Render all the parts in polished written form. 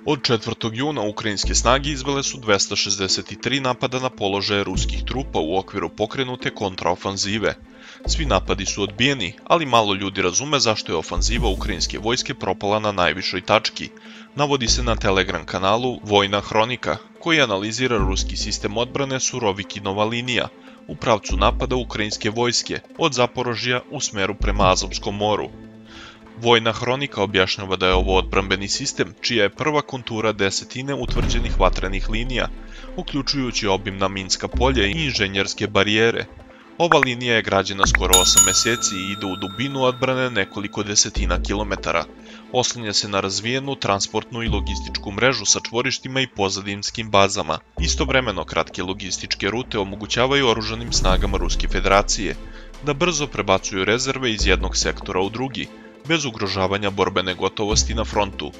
Od 4. juna ukrajinske snage izvele su 263 napada na položaje ruskih trupa u okviru pokrenute kontraofanzive. Svi napadi su odbijeni, ali malo ljudi razume zašto je ofanziva ukrajinske vojske propala na najvišoj tački. Navodi se na Telegram kanalu Vojna hronika, koji analizira ruski sistem odbrane Surovikinova linija u pravcu napada ukrajinske vojske od Zaporožja u smeru prema Azovskom moru. Vojna hronika objašnjava da je ovo odbrambeni sistem, čija je prva kontura desetine utvrđenih vatrenih linija, uključujući obimna minska polja i inženjerske barijere. Ova linija je građena skoro 8 meseci i ide u dubinu odbrane nekoliko desetina kilometara. Oslanja se na razvijenu transportnu i logističku mrežu sa čvorištima i pozadinskim bazama. Istovremeno kratke logističke rute omogućavaju oružanim snagama Ruske federacije da brzo prebacuju rezerve iz jednog sektora u drugi, bez ugrožavanja borbene gotovosti na frontu.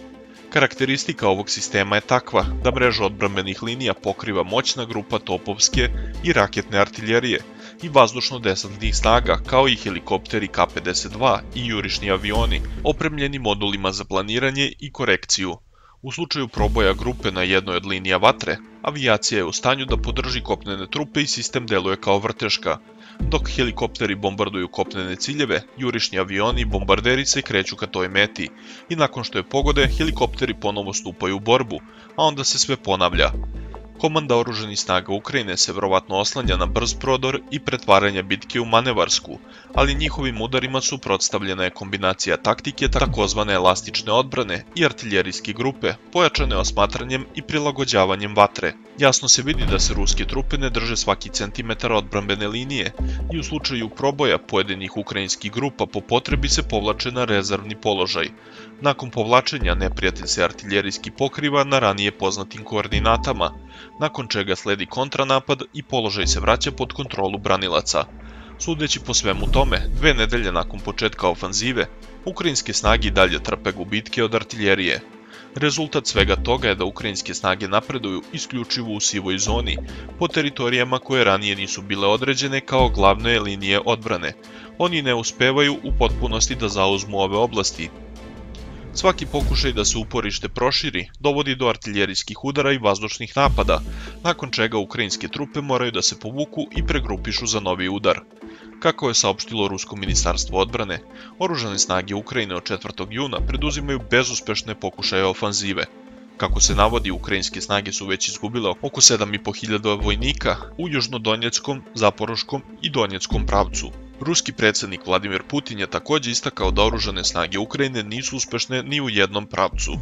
Karakteristika ovog sistema je takva da mreža odbrambenih linija pokriva moćna grupa topovske i raketne artiljerije i vazdušno-desantnih snaga, kao i helikopteri K-52 i jurišni avioni, opremljeni modulima za planiranje i korekciju. U slučaju proboja grupe na jednoj od linija vatre, avijacija je u stanju da podrži kopnene trupe i sistem deluje kao vrteška. Dok helikopteri bombarduju kopnene ciljeve, jurišni avioni i bombarderi se kreću ka toj meti i nakon što je pogode, helikopteri ponovo stupaju u borbu, a onda se sve ponavlja. Komanda oružanih snaga Ukrajine se verovatno oslanja na brz prodor i pretvaranje bitke u manevarsku, ali njihovim udarima suprotstavljena je kombinacija taktike takozvane elastične odbrane i artiljerijske grupe, pojačane osmatranjem i prilagođavanjem vatre. Jasno se vidi da se ruske trupe ne drže svaki centimetar odbrambene linije i u slučaju proboja pojedinih ukrajinskih grupa po potrebi se povlače na rezervni položaj. Nakon povlačenja neprijatelj se artiljerijski pokriva na ranije poznatim koordinatama, nakon čega sledi kontranapad i položaj se vraća pod kontrolu branilaca. Sudeći po svemu tome, 2 nedelje nakon početka ofanzive, ukrajinske snage i dalje trpe gubitke od artiljerije. Rezultat svega toga je da ukrajinske snage napreduju isključivo u sivoj zoni, po teritorijama koje ranije nisu bile određene kao glavne linije odbrane. Oni ne uspevaju u potpunosti da zauzmu ove oblasti. Svaki pokušaj da se uporište proširi dovodi do artiljerijskih udara i vazdušnih napada, nakon čega ukrajinske trupe moraju da se povuku i pregrupišu za novi udar. Kako je saopštilo Rusko ministarstvo odbrane, oružane snage Ukrajine od 4. juna preduzimaju bezuspešne pokušaje ofanzive. Kako se navodi, ukrajinske snage su već izgubile oko 7.500 vojnika u južnodonjeckom, zaporoškom i donjeckom pravcu. Ruski predsjednik Vladimir Putin je također istakao da oružane snage Ukrajine nisu uspešne ni u jednom pravcu.